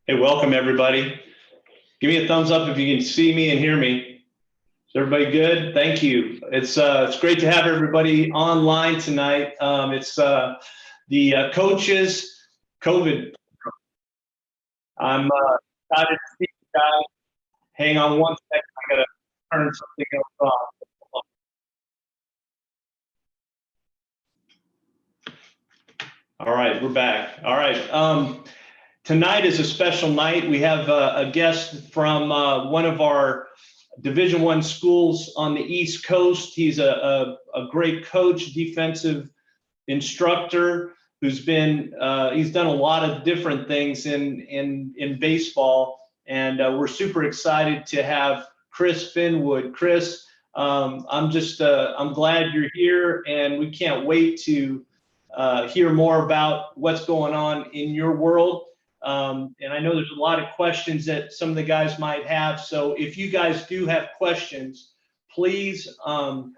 Hey, welcome everybody. Give me a thumbs up if you can see me and hear me. Is everybody good? Thank you. It's great to have everybody online tonight. It's the coaches COVID. I'm excited to see you guys. Hang on one second. I gotta turn something else off. All right, we're back. All right. Tonight is a special night. We have a guest from one of our Division I schools on the East Coast. He's a great coach, defensive instructor who's been he's done a lot of different things in baseball, and we're super excited to have Chris Finwood. Chris, I'm glad you're here, and we can't wait to hear more about what's going on in your world. And I know there's a lot of questions that some of the guys might have. So if you guys do have questions, please go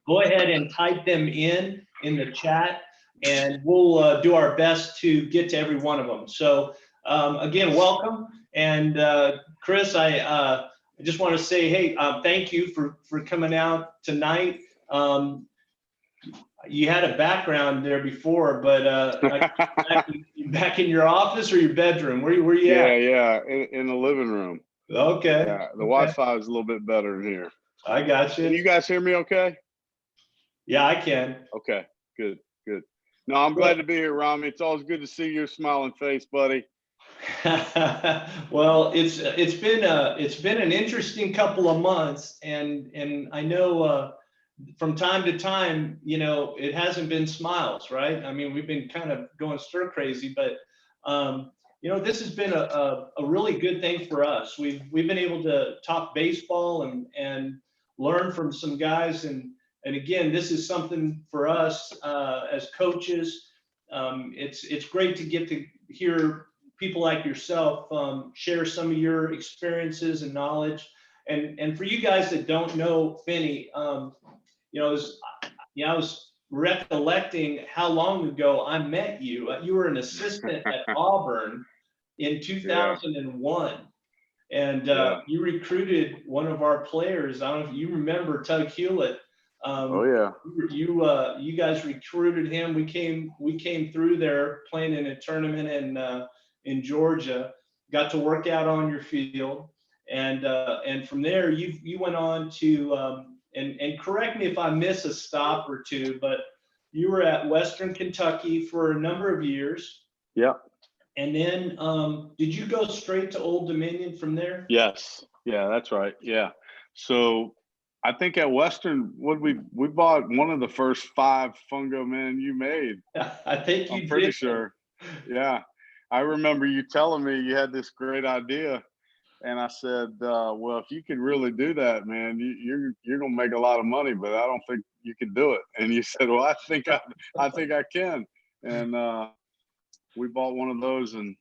ahead and type them in the chat, and we'll do our best to get to every one of them. So again, welcome. And Chris, I just want to say, hey, thank you for coming out tonight. You had a background there before, but back in your office or your bedroom? Where you at? Yeah, in the living room. Okay. Yeah, the Wi-Fi is a little bit better in here. I got you. Can you guys hear me okay? Yeah, I can. Okay, good. No, I'm glad to be here, Romy. It's always good to see your smiling face, buddy. Well, it's been an interesting couple of months, and I know from time to time, you know, it hasn't been smiles, right? I mean, we've been kind of going stir crazy, but you know, this has been a really good thing for us. We've been able to talk baseball and learn from some guys, and again, this is something for us as coaches. It's great to get to hear people like yourself share some of your experiences and knowledge. And for you guys that don't know Finny, you know, I was recollecting how long ago I met you. You were an assistant at Auburn in 2001, and you recruited one of our players. I don't know if you remember Tug Hewlett. Oh yeah. You guys recruited him. We came through there playing in a tournament in Georgia. Got to work out on your field, and from there you went on to and correct me if I miss a stop or two, but you were at Western Kentucky for a number of years. Yeah. And then did you go straight to Old Dominion from there? Yes. Yeah, that's right. Yeah. So I think at Western, we bought one of the first 5 FungoMan you made. I think you did. I'm pretty sure. Yeah. I remember you telling me you had this great idea. And I said, well, if you can really do that, man, you're gonna make a lot of money, but I don't think you can do it. And you said, well, I think I can. And we bought one of those, and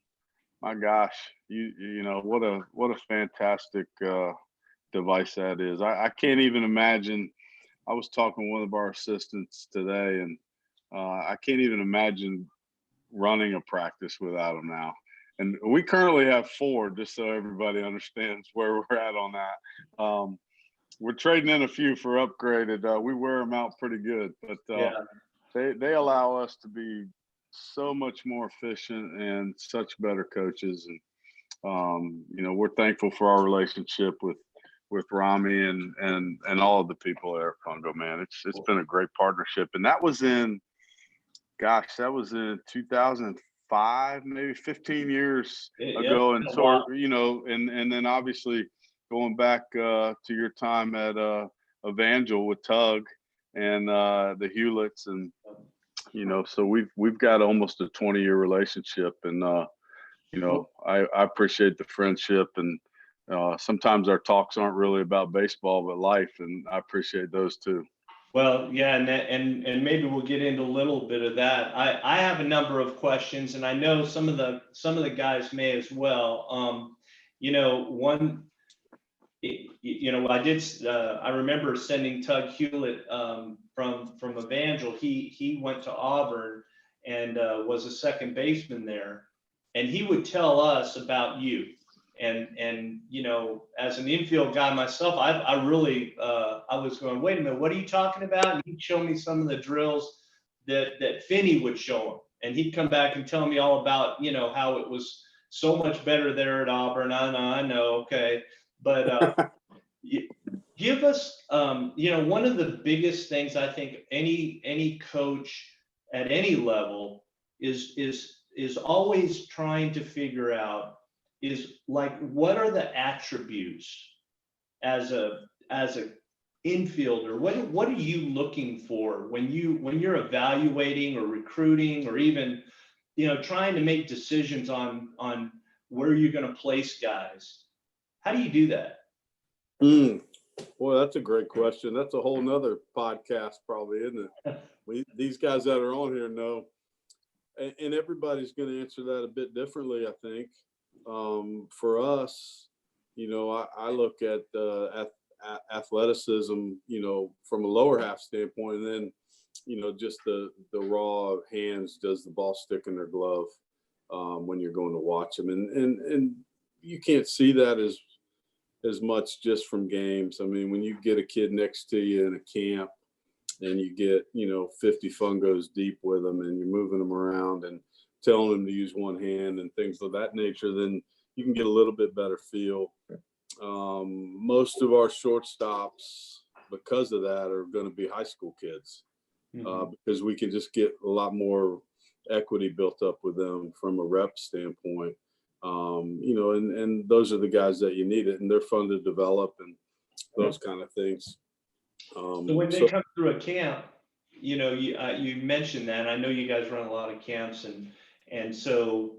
my gosh, you know what a fantastic device that is. I can't even imagine. I was talking to one of our assistants today, and I can't even imagine running a practice without them now. And we currently have 4, just so everybody understands where we're at on that. We're trading in a few for upgraded. We wear them out pretty good, but they allow us to be so much more efficient and such better coaches. And you know, we're thankful for our relationship with Romy and all of the people there at FungoMan. It's been a great partnership, and that was in 2005, maybe 15 years ago. And so, you know, and then obviously going back to your time at Evangel with Tug and the Hewletts, and you know, so we've got almost a 20-year relationship, and you know, I appreciate the friendship, and sometimes our talks aren't really about baseball but life, and I appreciate those too. Well, yeah, and maybe we'll get into a little bit of that. I have a number of questions, and I know some of the guys may as well. You know, I remember sending Tug Hewlett from Evangel. He went to Auburn and was a second baseman there. and he would tell us about you. And you know, as an infield guy myself, I really I was going, wait a minute, what are you talking about? And he'd show me some of the drills that Finney would show him, and he'd come back and tell me all about, you know, how it was so much better there at Auburn. I know, okay, but give us, you know, one of the biggest things I think any coach at any level is always trying to figure out is like, what are the attributes as a infielder? What are you looking for when you're evaluating or recruiting or even, you know, trying to make decisions on where you're going to place guys? How do you do that? Boy, that's a great question. That's a whole nother podcast, probably, isn't it? These guys that are on here know, and everybody's going to answer that a bit differently, I think. For us, you know, I look at athleticism, you know, from a lower half standpoint, and then, you know, just the raw hands. Does the ball stick in their glove when you're going to watch them? And you can't see that as much just from games. I mean, when you get a kid next to you in a camp and you get, you know, 50 fungos deep with them and you're moving them around and telling them to use one hand and things of that nature, then you can get a little bit better feel. Most of our shortstops, because of that, are going to be high school kids because we can just get a lot more equity built up with them from a rep standpoint. You know, and those are the guys that you need it, and they're fun to develop and those kind of things. So when they come through a camp, you know, you mentioned that. I know you guys run a lot of camps, and so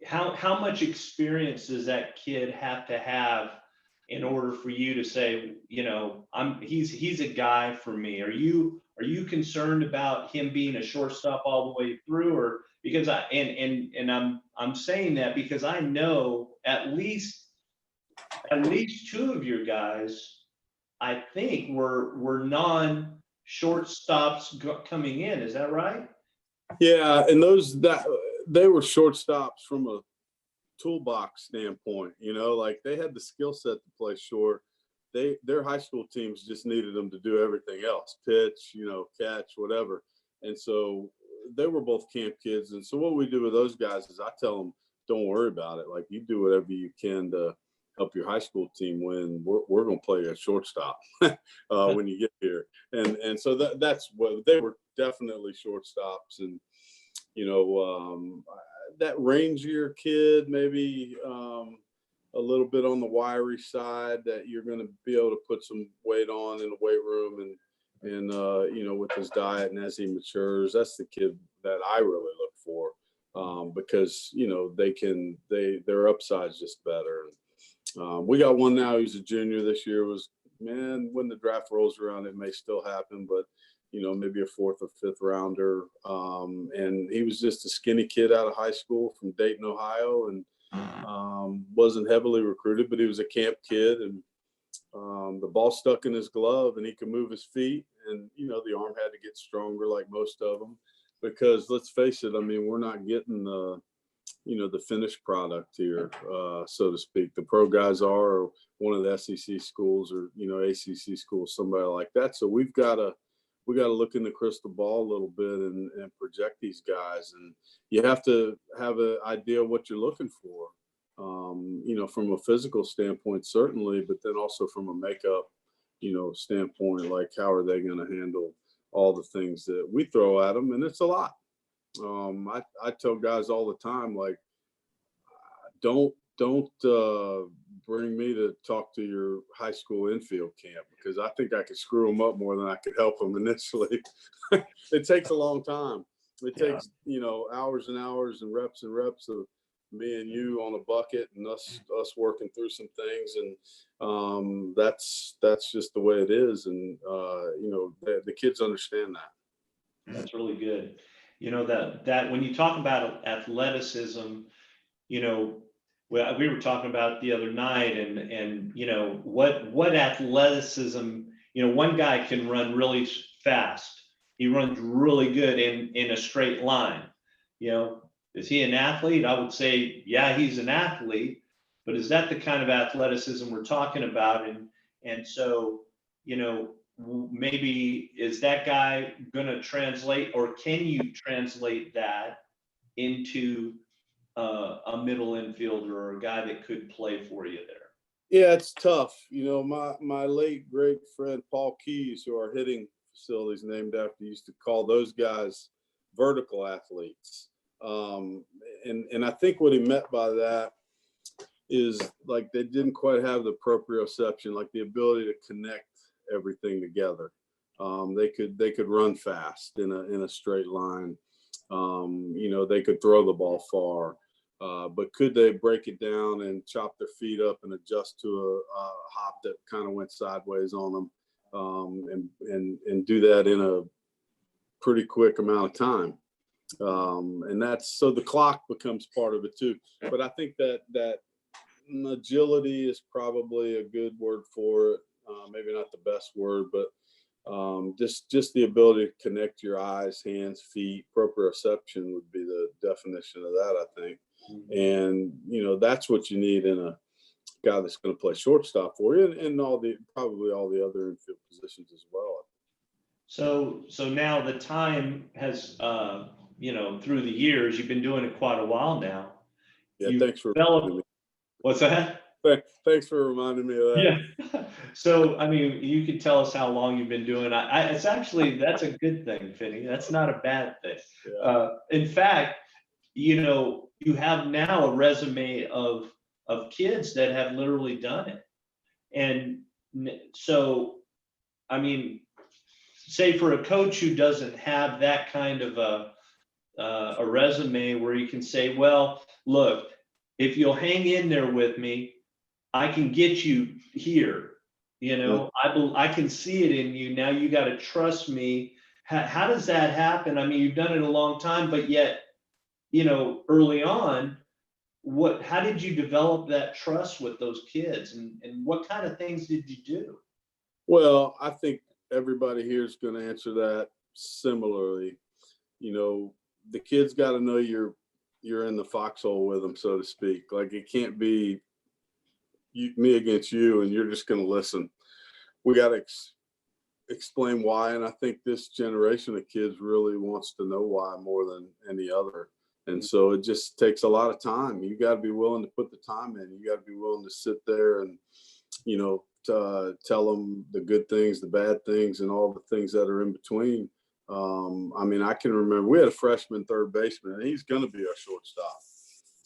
how much experience does that kid have to have in order for you to say, you know, he's a guy for me? Are you concerned about him being a shortstop all the way through, or because I'm saying that because I know at least two of your guys, I think, were non-shortstops coming in. Is that right? Yeah, and they were shortstops from a toolbox standpoint. You know, like they had the skill set to play short. Their high school teams just needed them to do everything else, pitch, you know, catch, whatever. And so they were both camp kids. And so what we do with those guys is I tell them, don't worry about it. Like, you do whatever you can to help your high school team win. We're going to play a shortstop when you get here. And so that's what they were, definitely shortstops. And, you know, that rangier kid, maybe a little bit on the wiry side, that you're going to be able to put some weight on in the weight room and you know, with his diet and as he matures, that's the kid that I really look for because, you know, their upside's just better. And we got one now who's a junior this year. When the draft rolls around, it may still happen, but, you know, maybe a 4th or 5th rounder. And he was just a skinny kid out of high school from Dayton, Ohio, and wasn't heavily recruited, but he was a camp kid, and the ball stuck in his glove and he could move his feet, and, you know, the arm had to get stronger like most of them, because let's face it, I mean, we're not getting the, you know, the finished product here, so to speak. The pro guys are one of the SEC schools or, you know, ACC schools, somebody like that. So we got to look in the crystal ball a little bit and project these guys. And you have to have an idea of what you're looking for, you know, from a physical standpoint, certainly, but then also from a makeup, you know, standpoint, like how are they going to handle all the things that we throw at them? And it's a lot. I tell guys all the time, like, don't bring me to talk to your high school infield camp, because I think I could screw them up more than I could help them initially. It takes a long time. It takes, you know, hours and hours and reps of me and you on a bucket and us working through some things. And that's just the way it is. And, you know, the kids understand that. That's really good. You know, that when you talk about athleticism, you know, we were talking about it the other night, and you know, what athleticism, you know, one guy can run really fast. He runs really good in a straight line. You know, Is he an athlete? I would say, yeah, he's an athlete, but is that the kind of athleticism we're talking about? And so, maybe is that guy going to translate, or can you translate that into a middle infielder or a guy that could play for you there? Yeah, it's tough. My late great friend Paul Keys, who our hitting facilities named after, used to call those guys vertical athletes. And I think what he meant by that is like they didn't quite have the proprioception, like the ability to connect everything together. They could run fast in a straight line. They could throw the ball far. But could they break it down and chop their feet up and adjust to a hop that kind of went sideways on them, and do that in a pretty quick amount of time? And that's so the clock becomes part of it too. But I think that agility is probably a good word for it. Maybe not the best word, but just the ability to connect your eyes, hands, feet. Proprioception would be the definition of that, I think. And that's what you need in a guy that's going to play shortstop for you, and probably all the other infield positions as well. So now the time has, through the years, you've been doing it quite a while now. Yeah, thanks for reminding me. What's that? Thanks for reminding me of that. Yeah. So, I mean, you could tell us how long you've been doing it. That's a good thing, Finney. That's not a bad thing. Yeah. In fact, you have now a resume of kids that have literally done it. And so, I mean, say for a coach who doesn't have that kind of a resume where you can say, well, look, if you'll hang in there with me, I can get you here. I can see it in you. Now you got to trust me. How does that happen? I mean, you've done it a long time, but yet, early on, how did you develop that trust with those kids, and what kind of things did you do? Well, I think everybody here is going to answer that similarly. The kids got to know you're in the foxhole with them, so to speak. Like, it can't be me against you and you're just going to listen. We got to explain why. And I think this generation of kids really wants to know why more than any other. And so it just takes a lot of time. You got to be willing to put the time in. You got to be willing to sit there and, tell them the good things, the bad things, and all the things that are in between. I mean, I can remember we had a freshman third baseman, and he's going to be our shortstop.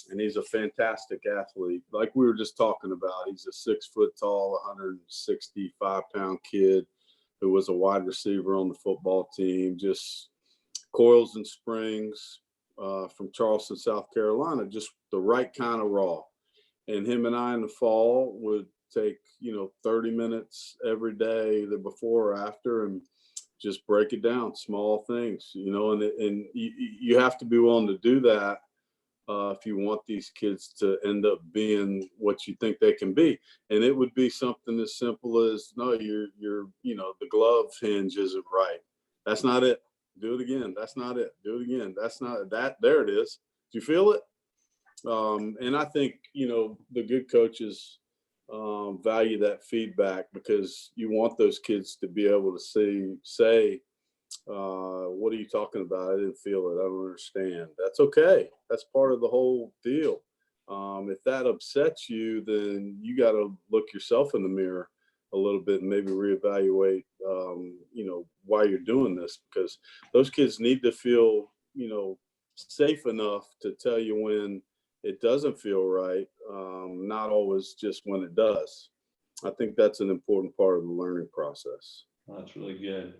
And he's a fantastic athlete. Like we were just talking about, he's a 6 foot tall, 165-pound kid who was a wide receiver on the football team, just coils and springs, from Charleston, South Carolina, just the right kind of raw. And him and I in the fall would take, 30 minutes every day, the before or after, and just break it down, small things, and you have to be willing to do that if you want these kids to end up being what you think they can be. And it would be something as simple as, no, the glove hinge isn't right. That's not it. Do it again. That's not it. Do it again. That's not that. There it is. Do you feel it? And I think, the good coaches value that feedback, because you want those kids to be able to say, what are you talking about? I didn't feel it. I don't understand. That's okay. That's part of the whole deal. If that upsets you, then you got to look yourself in the mirror a little bit and maybe reevaluate, why you're doing this, because those kids need to feel, safe enough to tell you when it doesn't feel right, not always just when it does. I think that's an important part of the learning process. Oh, that's really good.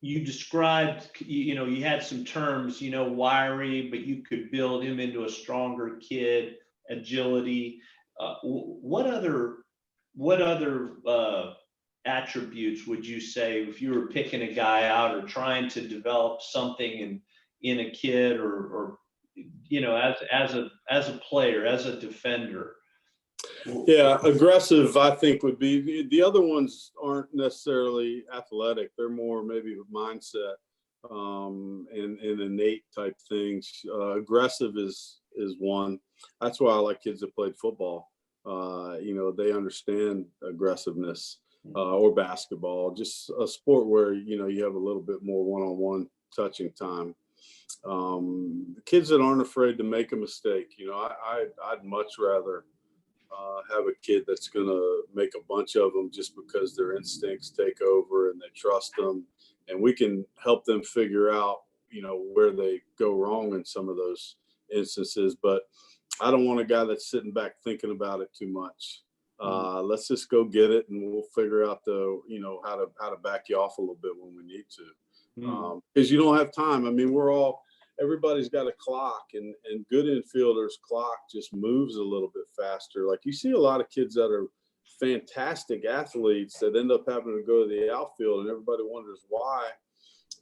You described, you had some terms, wiry, but you could build him into a stronger kid, agility. What other attributes would you say, if you were picking a guy out or trying to develop something in a kid, or as a player, as a defender? Yeah, aggressive, I think, would be. The other ones aren't necessarily athletic. They're more maybe mindset. and innate type things. Aggressive is one. That's why I like kids that played football. They understand aggressiveness, or basketball, just a sport where, you have a little bit more one-on-one touching time. Kids that aren't afraid to make a mistake, I'd much rather have a kid that's going to make a bunch of them just because their instincts take over and they trust them, and we can help them figure out, where they go wrong in some of those instances. But I don't want a guy that's sitting back thinking about it too much. Let's just go get it, and we'll figure out how to back you off a little bit when we need to, because you don't have time. I mean, everybody's got a clock, and good infielders' clock just moves a little bit faster. Like, you see a lot of kids that are fantastic athletes that end up having to go to the outfield, and everybody wonders why.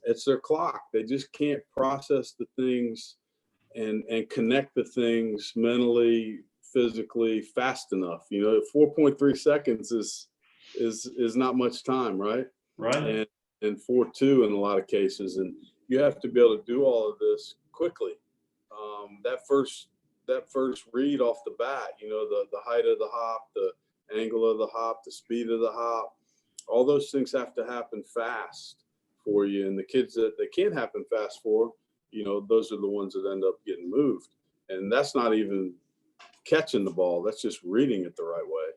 It's their clock. They just can't process the things and connect the things mentally, physically fast enough. 4.3 seconds is not much time, right? Right. And 4.2 in a lot of cases, and you have to be able to do all of this quickly. That first read off the bat, the height of the hop, the angle of the hop, the speed of the hop, all those things have to happen fast for you. And the kids that they can't happen fast for, those are the ones that end up getting moved. And that's not even catching the ball. That's just reading it the right way.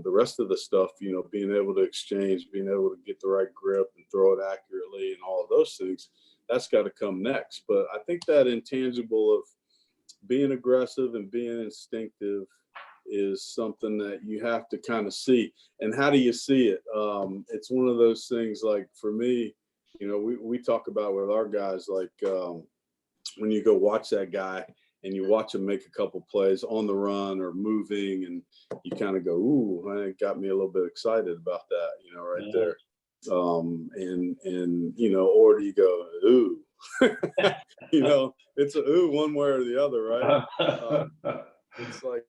The rest of the stuff, being able to exchange, being able to get the right grip and throw it accurately and all of those things, that's got to come next. But I think that intangible of being aggressive and being instinctive is something that you have to kind of see. And how do you see it? It's one of those things, like for me, we talk about with our guys, like when you go watch that guy and you watch him make a couple plays on the run or moving, and you kind of go, ooh, it got me a little bit excited about that, right there. Or do you go, ooh, it's a ooh one way or the other, right? It's like,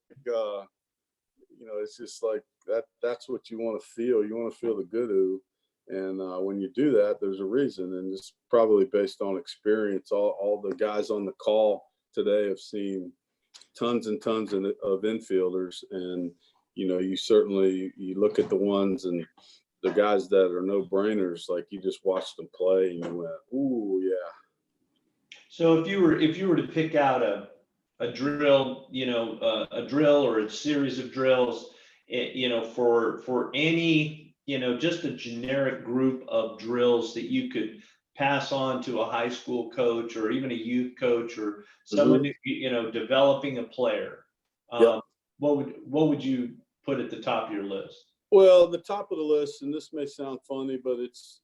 it's just like that's what you want to feel. You want to feel the good ooh. And when you do that, there's a reason. And it's probably based on experience. All the guys on the call today have seen tons and tons of infielders. And, you look at the ones and the guys that are no brainers, like you just watched them play and you went, ooh, yeah. So if you were to pick out a drill, a drill or a series of drills, for any, just a generic group of drills that you could pass on to a high school coach or even a youth coach or someone, developing a player, Yep. what would you put at the top of your list? Well, the top of the list, and this may sound funny, but it's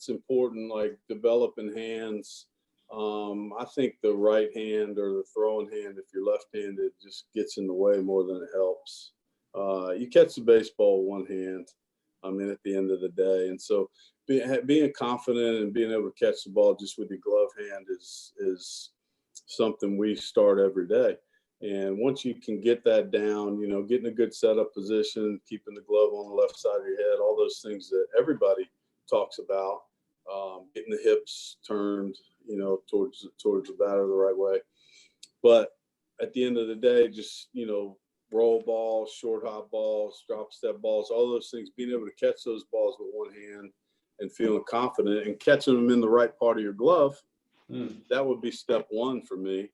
important, like developing hands. I think the right hand or the throwing hand, if you're left-handed, just gets in the way more than it helps. You catch the baseball with one hand, at the end of the day. And so being confident and being able to catch the ball just with your glove hand is something we start every day. And once you can get that down, getting a good setup position, keeping the glove on the left side of your head, all those things that everybody talks about, getting the hips turned, towards the batter the right way. But at the end of the day, just, roll balls, short hop balls, drop step balls, all those things, being able to catch those balls with one hand and feeling confident and catching them in the right part of your glove, that would be step one for me,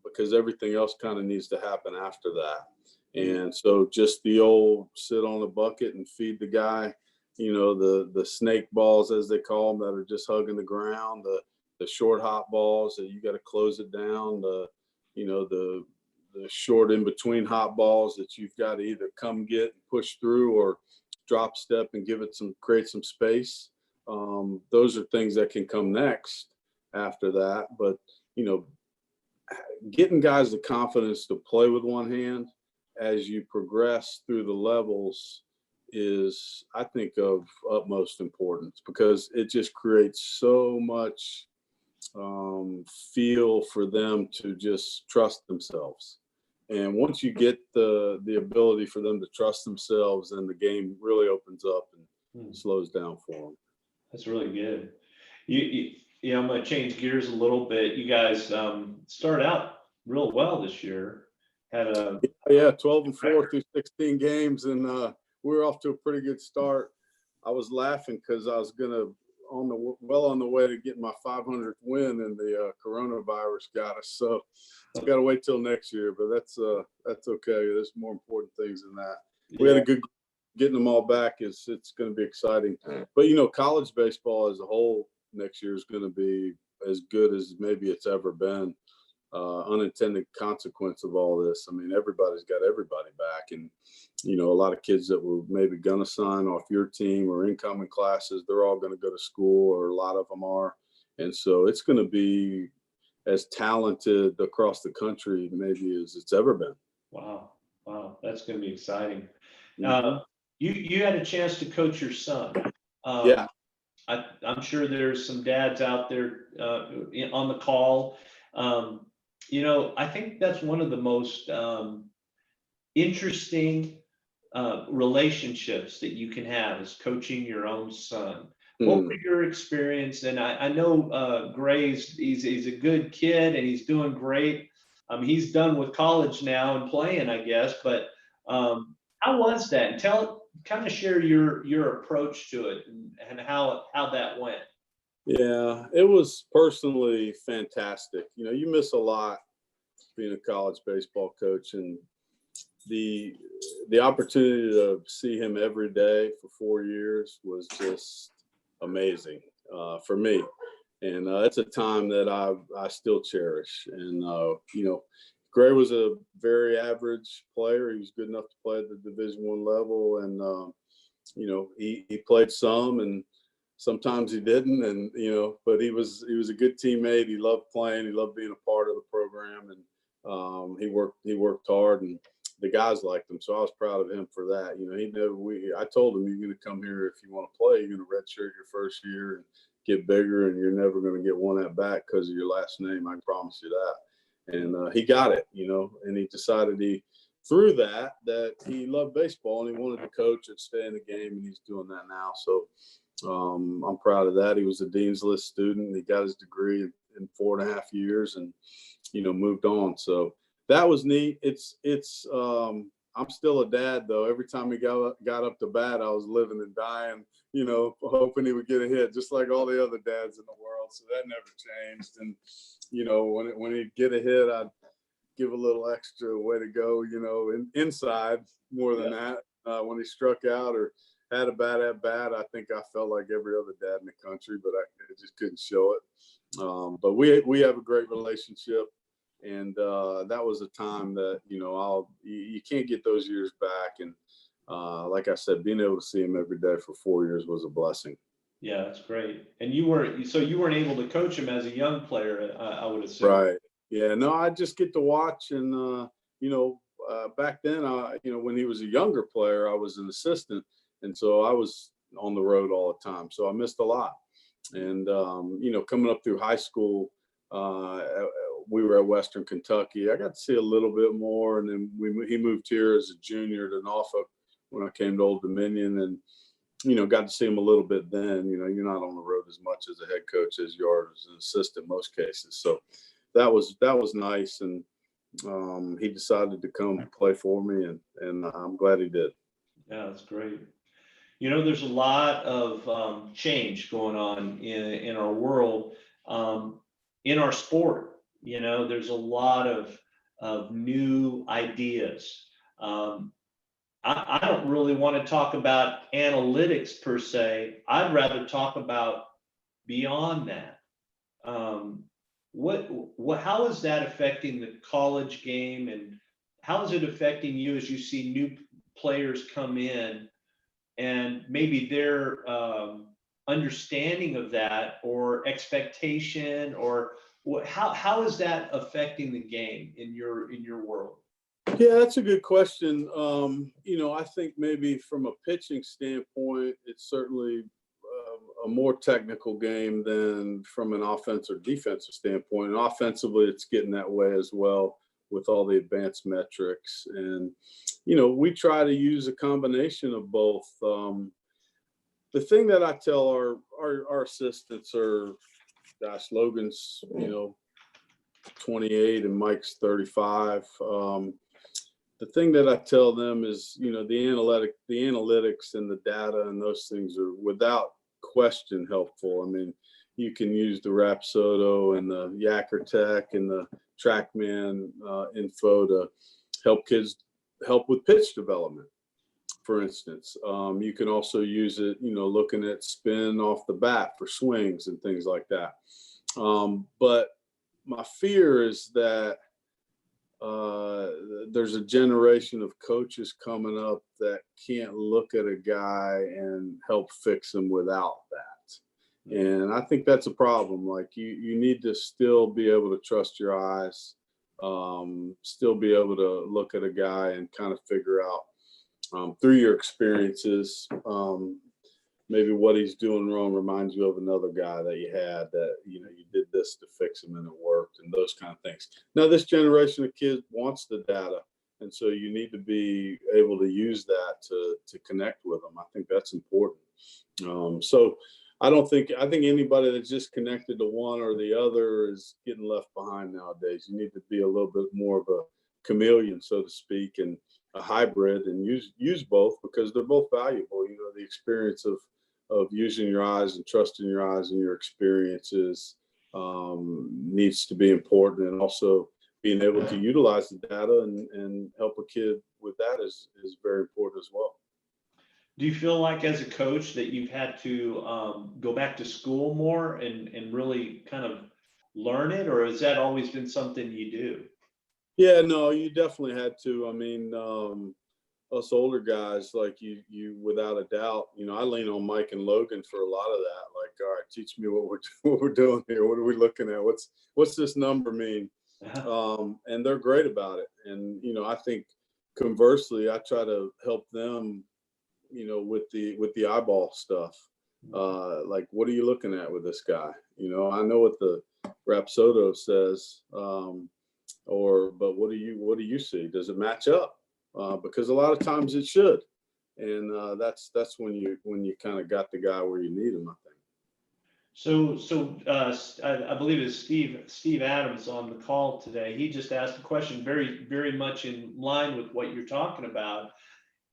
because everything else kind of needs to happen after that. And so just the old sit on a bucket and feed the guy, the snake balls, as they call them, that are just hugging the ground, the short hop balls that you got to close it down, the short in between hop balls that you've got to either come get and push through or drop step and create some space. Those are things that can come next after that. But, getting guys the confidence to play with one hand as you progress through the levels is, I think, of utmost importance, because it just creates so much feel for them to just trust themselves. And once you get the ability for them to trust themselves, then the game really opens up and slows down for them. That's really good. Yeah, I'm going to change gears a little bit. You guys started out real well this year. Had a Yeah, 12-4 through 16 games, and we were off to a pretty good start. I was laughing because I was on the way to get my 500th win, and the coronavirus got us. So I've got to wait till next year, but that's okay. There's more important things than that. We had a good getting them all back. It's going to be exciting. But college baseball as a whole next year is going to be as good as maybe it's ever been. Unintended consequence of all this. I mean, everybody's got everybody back, and a lot of kids that were maybe gonna sign off your team or incoming classes, they're all going to go to school, or a lot of them are, and so it's going to be as talented across the country maybe as it's ever been. Wow, that's going to be exciting. Mm-hmm. You had a chance to coach your son. Yeah. I'm sure there's some dads out there on the call. I think that's one of the most interesting relationships that you can have, is coaching your own son. What was your experience? And I know Gray's he's a good kid and he's doing great. He's done with college now and playing, I guess. But how was that? And kind of share your approach to it and how that went. Yeah, it was personally fantastic. You miss a lot being a college baseball coach, and the opportunity to see him every day for 4 years was just amazing for me. And it's a time that I still cherish. And, Gray was a very average player. He was good enough to play at the Division I level. And, he played some, and sometimes he didn't. And, but he was a good teammate. He loved playing. He loved being a part of the program. And he worked hard, and the guys liked him. So I was proud of him for that. I told him, you're going to come here if you want to play. You're going to redshirt your first year and get bigger, and you're never going to get one at bat because of your last name. I promise you that. And he got it, and he decided through that he loved baseball and he wanted to coach and stay in the game, and he's doing that now. So I'm proud of that. He was a Dean's List student. He got his degree in 4.5 years and, moved on. So that was neat. I'm still a dad though. Every time he got up to bat, I was living and dying, hoping he would get a hit, just like all the other dads in the world. So that never changed. And, when he'd get a hit, I'd give a little extra way to go, inside more than that. When he struck out or had a bad at bat, I think I felt like every other dad in the country, but I just couldn't show it. But we have a great relationship. And that was a time that, you can't get those years back. And like I said, being able to see him every day for 4 years was a blessing. Yeah, that's great. And you weren't able to coach him as a young player, I would assume. Right. Yeah, no, I just get to watch. And, back then, when he was a younger player, I was an assistant. And so I was on the road all the time. So I missed a lot. And, coming up through high school, we were at Western Kentucky. I got to see a little bit more. And then he moved here as a junior to Norfolk when I came to Old Dominion, and, got to see him a little bit then. You're not on the road as much as a head coach as you are as an assistant most cases. So that was nice. And he decided to come play for me, and I'm glad he did. Yeah, that's great. There's a lot of change going on in our world, in our sport. There's a lot of new ideas. I don't really want to talk about analytics per se. I'd rather talk about beyond that. How is that affecting the college game, and how is it affecting you as you see new players come in, and maybe their understanding of that or expectation, or how is that affecting the game in your world? Yeah, that's a good question. I think maybe from a pitching standpoint, it's certainly a more technical game than from an offensive or defensive standpoint. And offensively, it's getting that way as well with all the advanced metrics. And, we try to use a combination of both. the thing that I tell our assistants are, gosh, Logan's, 28 and Mike's 35. The thing that I tell them is, the analytics and the data and those things are without question helpful. I mean, you can use the Rapsodo and the Yacker Tech and the TrackMan info to help with pitch development, for instance. You can also use it, looking at spin off the bat for swings and things like that. But my fear is that there's a generation of coaches coming up that can't look at a guy and help fix him without that. And I think that's a problem. Like you need to still be able to trust your eyes, still be able to look at a guy and kind of figure out through your experiences, maybe what he's doing wrong reminds you of another guy that you had that, you did this to fix him and it worked, and those kind of things. Now, this generation of kids wants the data. And so you need to be able to use that to connect with them. I think that's important. So I think anybody that's just connected to one or the other is getting left behind nowadays. You need to be a little bit more of a chameleon, so to speak, and a hybrid, and use both, because they're both valuable. The experience of using your eyes and trusting your eyes and your experiences needs to be important, and also being able to utilize the data and help a kid with that is very important as well. Do you feel like as a coach that you've had to go back to school more and really kind of learn it, or has that always been something you do? Yeah, no, you definitely had to. I mean, us older guys, like you without a doubt, I lean on Mike and Logan for a lot of that. Like, all right, teach me what we're doing here. What are we looking at? What's this number mean? And they're great about it. And, I think conversely, I try to help them, with the eyeball stuff. Like, what are you looking at with this guy? I know what the Rapsodo says, but what do you see? Does it match up? Because a lot of times it should. And that's when you kind of got the guy where you need him, I think. So I believe it's Steve Adams on the call today. He just asked a question very, very much in line with what you're talking about.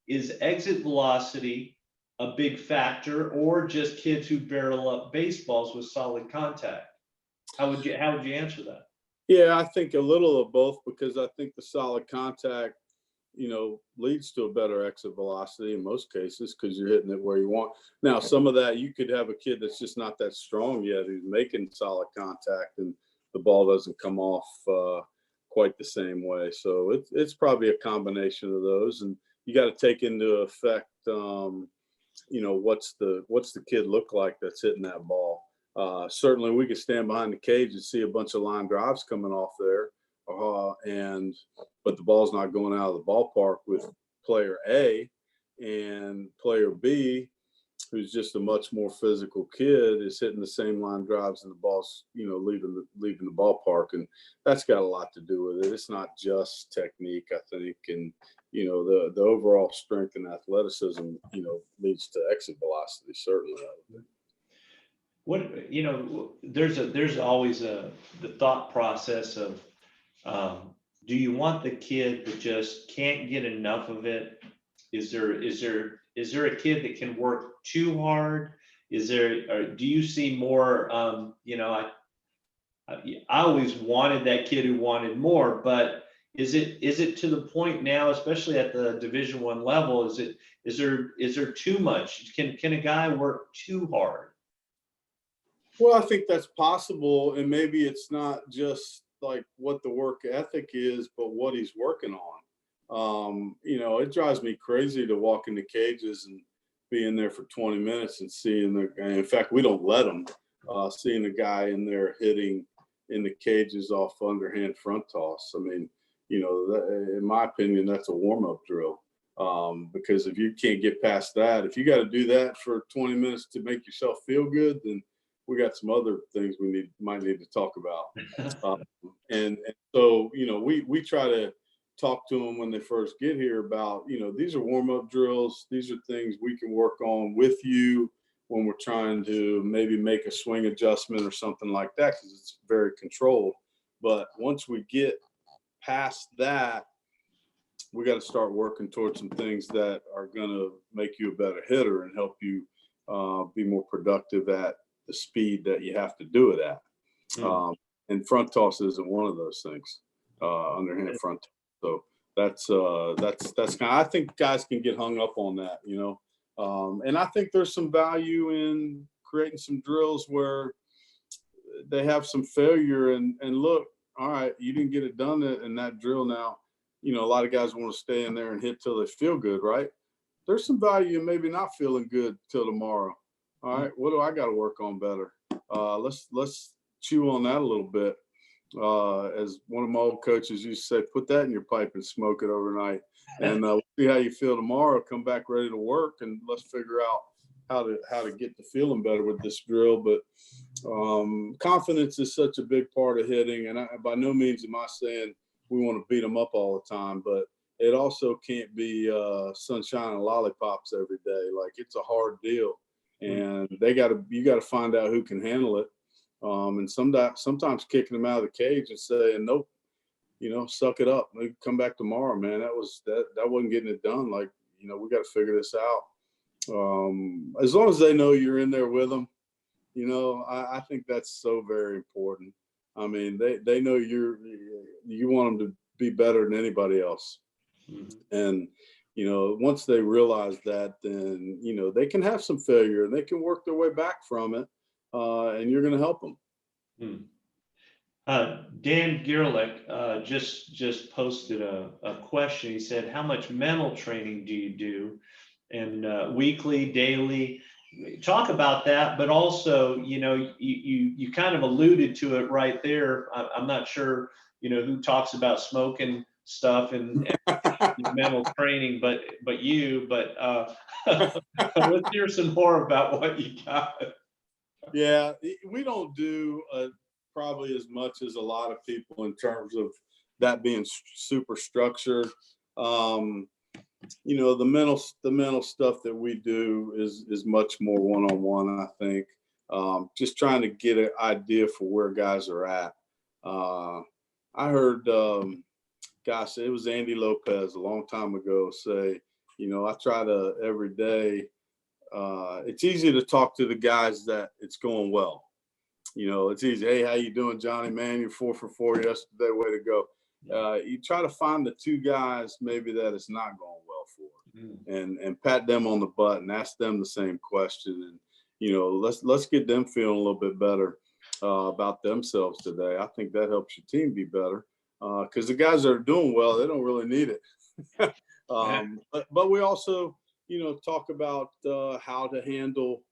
Is exit velocity a big factor, or just kids who barrel up baseballs with solid contact? How would you answer that? Yeah, I think a little of both, because I think the solid contact, leads to a better exit velocity in most cases, because you're hitting it where you want. Now, some of that, you could have a kid that's just not that strong yet, who's making solid contact, and the ball doesn't come off quite the same way. So it's probably a combination of those, and you got to take into effect, what's the kid look like that's hitting that ball. Certainly, we could stand behind the cage and see a bunch of line drives coming off there. But the ball's not going out of the ballpark with player A, and player B, who's just a much more physical kid, is hitting the same line drives, and the ball's, leaving the ballpark. And that's got a lot to do with it. It's not just technique, I think. And, the overall strength and athleticism, leads to exit velocity, certainly. There's always the thought process of, do you want the kid that just can't get enough of it? Is there a kid that can work too hard? Do you see more? I always wanted that kid who wanted more, but is it to the point now, especially at the Division I level? Is there too much? Can a guy work too hard? Well, I think that's possible, and maybe it's not just like what the work ethic is, but what he's working on. It drives me crazy to walk into cages and be in there for 20 minutes and seeing in fact, we don't let them, seeing a guy in there hitting in the cages off underhand front toss. I mean, in my opinion, that's a warm-up drill. Because if you can't get past that, if you got to do that for 20 minutes to make yourself feel good, then we got some other things we might need to talk about. And so, we try to talk to them when they first get here about, these are warm-up drills. These are things we can work on with you. when we're trying to maybe make a swing adjustment or something like that, because it's very controlled. But once we get past that, we got to start working towards some things that are going to make you a better hitter and help you be more productive at the speed that you have to do it at. And front toss isn't one of those things, underhand front toss. So that's kind of, I think guys can get hung up on that, you know. And I think there's some value in creating some drills where they have some failure and look, all right, you didn't get it done in that drill. Now, you know, a lot of guys want to stay in there and hit till they feel good, right? There's some value in maybe not feeling good till tomorrow. All right, what do I got to work on better? Let's chew on that a little bit. As one of my old coaches used to say, put that in your pipe and smoke it overnight, and see how you feel tomorrow. Come back ready to work, and let's figure out how to get the feeling better with this drill. But confidence is such a big part of hitting, and by no means am I saying we want to beat them up all the time, but it also can't be sunshine and lollipops every day. Like, it's a hard deal, and you got to find out who can handle it. And sometimes kicking them out of the cage and saying, nope, you know, suck it up. Maybe come back tomorrow, man. That wasn't getting it done. Like, you know, we got to figure this out. As long as they know you're in there with them, you know, I think that's so very important. I mean, they know you want them to be better than anybody else. And, you know, once they realize that, then, you know, they can have some failure and they can work their way back from it. And you're going to help them. Dan Gierlich just posted a question. He said, how much mental training do you do? And weekly, daily? Talk about that, but also, you know, you kind of alluded to it right there. I'm not sure, you know, who talks about smoking stuff and mental training, but let's hear some more about what you got. Yeah, we don't do probably as much as a lot of people in terms of that being super structured. You know, the mental stuff that we do is much more one-on-one, I think. Just trying to get an idea for where guys are at. I heard, gosh, it was Andy Lopez a long time ago say, you know, I try to every day. It's easy to talk to the guys that it's going well. You know, it's easy. Hey, how you doing, Johnny? Man, you're 4 for 4 yesterday. Way to go. You try to find the two guys maybe that it's not going well for, and pat them on the butt and ask them the same question. And, you know, let's get them feeling a little bit better about themselves today. I think that helps your team be better because the guys that are doing well, they don't really need it. But we also, you know, talk about how to handle,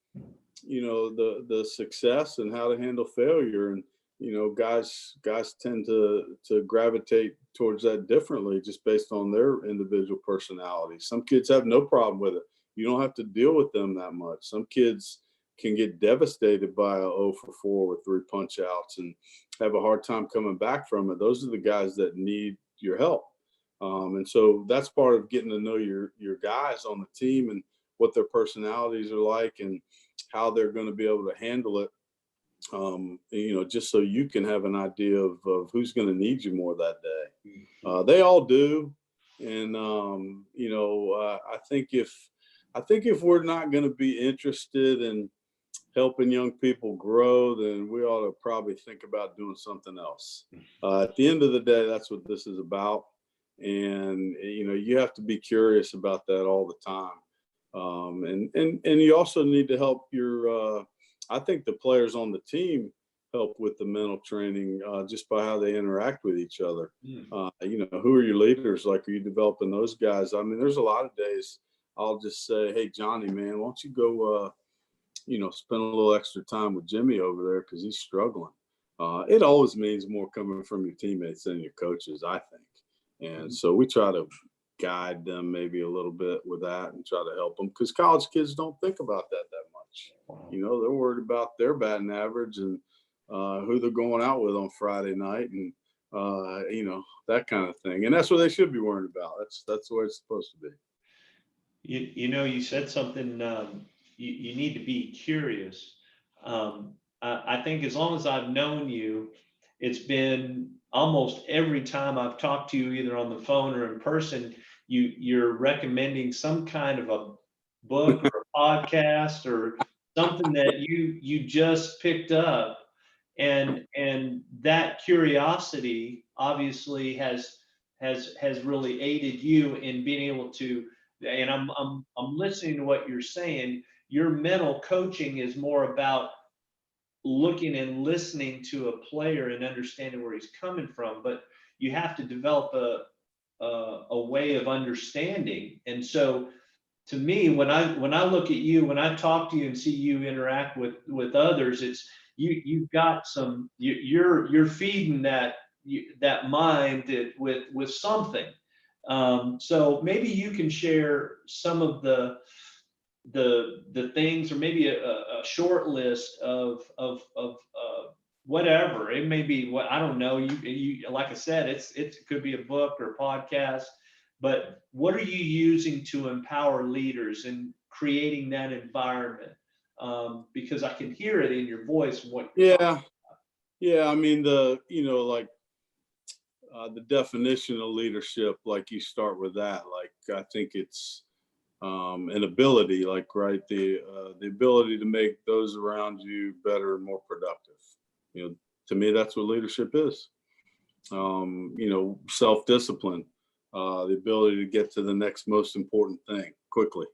you know, the success and how to handle failure. And, you know, guys tend to gravitate towards that differently just based on their individual personality. Some kids have no problem with it. You don't have to deal with them that much. Some kids can get devastated by a 0 for 4 with 3 punch outs and have a hard time coming back from it. Those are the guys that need your help. And so that's part of getting to know your guys on the team and what their personalities are like and how they're going to be able to handle it. You know, just so you can have an idea of who's going to need you more that day. They all do. And, you know, I think if we're not going to be interested in helping young people grow, then we ought to probably think about doing something else. At the end of the day, that's what this is about. And, you know, you have to be curious about that all the time. And you also need to help your, I think the players on the team help with the mental training just by how they interact with each other. You know, who are your leaders? Like, are you developing those guys? I mean, there's a lot of days I'll just say, hey, Johnny, man, why don't you go, you know, spend a little extra time with Jimmy over there because he's struggling. It always means more coming from your teammates than your coaches, I think. And so we try to guide them maybe a little bit with that and try to help them because college kids don't think about that much. You know, they're worried about their batting average and who they're going out with on Friday night and, you know, that kind of thing. And that's what they should be worried about. That's the way it's supposed to be. You know, you said something you need to be curious. I think as long as I've known you, it's been almost every time I've talked to you, either on the phone or in person, you're recommending some kind of a book or a podcast or something that you just picked up, and that curiosity obviously has really aided you in being able to. And I'm listening to what you're saying. Your mental coaching is more about looking and listening to a player and understanding where he's coming from, but you have to develop a way of understanding. And so to me, when I look at you, when I talk to you and see you interact with others, it's you've got some, you're feeding that mind with something. So maybe you can share some of the things, or maybe a short list of whatever it may be. What, I don't know, you like I said, it could be a book or a podcast, but what are you using to empower leaders and creating that environment? Because I can hear it in your voice. Yeah, I mean, like the definition of leadership, like you start with that. Like I think it's an ability, like, right, the ability to make those around you better and more productive. To me, that's what leadership is. Self-discipline, the ability to get to the next most important thing quickly.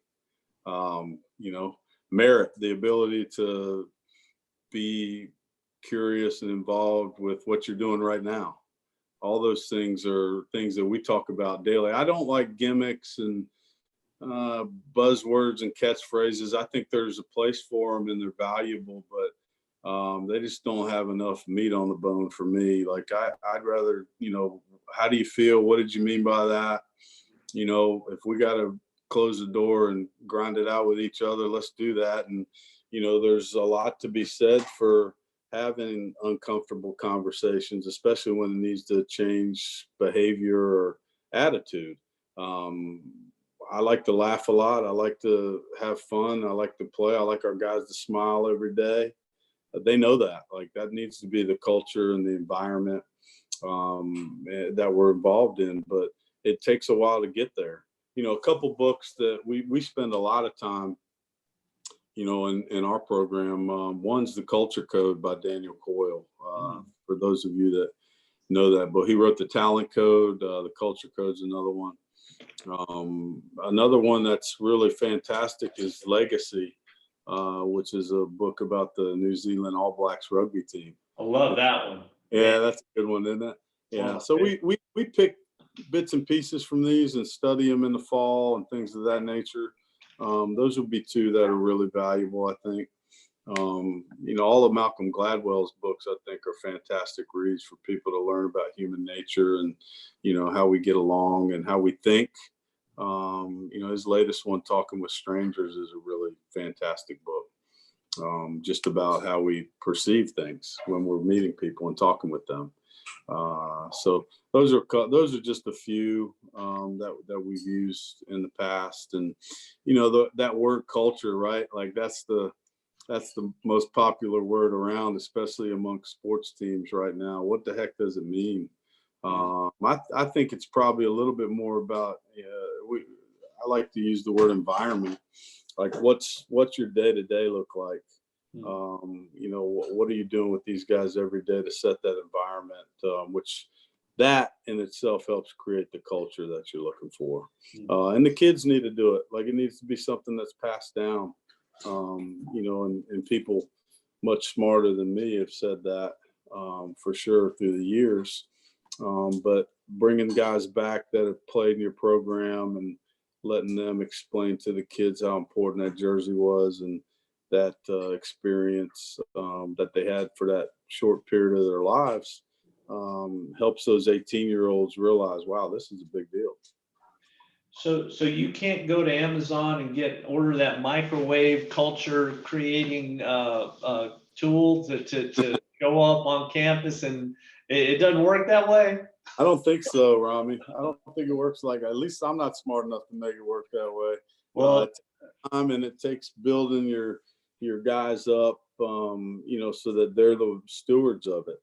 Merit, the ability to be curious and involved with what you're doing right now. All those things are things that we talk about daily. I don't like gimmicks and buzzwords and catchphrases. I think there's a place for them and they're valuable, but they just don't have enough meat on the bone for me. Like I'd rather, how do you feel? What did you mean by that? If we got to close the door and grind it out with each other, let's do that. And, there's a lot to be said for having uncomfortable conversations, especially when it needs to change behavior or attitude. I like to laugh a lot. I like to have fun. I like to play. I like our guys to smile every day. They know that. Like that needs to be the culture and the environment that we're involved in. But it takes a while to get there. A couple books that we spend a lot of time, in our program. One's The Culture Code by Daniel Coyle. For those of you that know that, but he wrote The Talent Code. The Culture Code's another one. Another one that's really fantastic is Legacy, which is a book about the New Zealand All Blacks rugby team. I love that one. Yeah, that's a good one, isn't it? Yeah. So we pick bits and pieces from these and study them in the fall and things of that nature. Those would be two that are really valuable, I think. All of Malcolm Gladwell's books, I think, are fantastic reads for people to learn about human nature and, how we get along and how we think. His latest one, Talking with Strangers, is a really fantastic book, just about how we perceive things when we're meeting people and talking with them. So those are just a few that we've used in the past. And, that word culture, right? Like that's the most popular word around, especially among sports teams right now. What the heck does it mean? I think it's probably a little bit more about, I like to use the word environment. Like what's your day-to-day look like? What are you doing with these guys every day to set that environment, which that in itself helps create the culture that you're looking for. And the kids need to do it. Like it needs to be something that's passed down. And people much smarter than me have said that for sure through the years. But bringing guys back that have played in your program and letting them explain to the kids how important that jersey was and that experience that they had for that short period of their lives helps those 18-year-olds realize, wow, this is a big deal. So you can't go to Amazon and order that microwave culture creating tool to go up on campus, and it doesn't work that way? I don't think so, Romy. I don't think it works at least I'm not smart enough to make it work that way. Well, time, and it takes building your guys up, so that they're the stewards of it.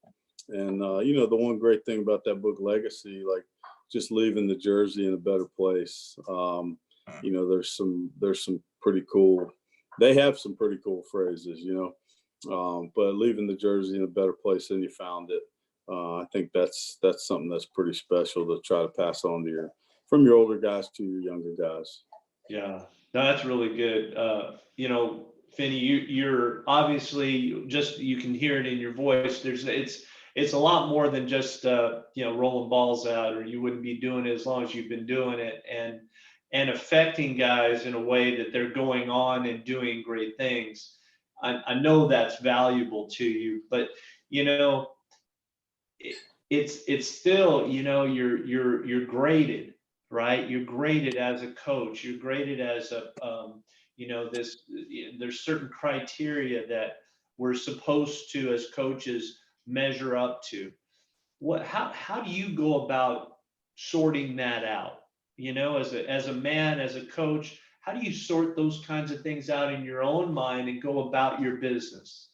And the one great thing about that book, Legacy, like just leaving the jersey in a better place. There's some pretty cool. They have some pretty cool phrases, but leaving the jersey in a better place than you found it. I think that's something that's pretty special to try to pass on from your older guys to your younger guys. Yeah, no, that's really good. Finney, you're obviously you can hear it in your voice. It's a lot more than just rolling balls out, or you wouldn't be doing it as long as you've been doing it, and affecting guys in a way that they're going on and doing great things. I know that's valuable to you, but it's still, you're graded, right? You're graded as a coach. You're graded as there's certain criteria that we're supposed to, as coaches, measure up to. How do you go about sorting that out? As a man, as a coach, how do you sort those kinds of things out in your own mind and go about your business?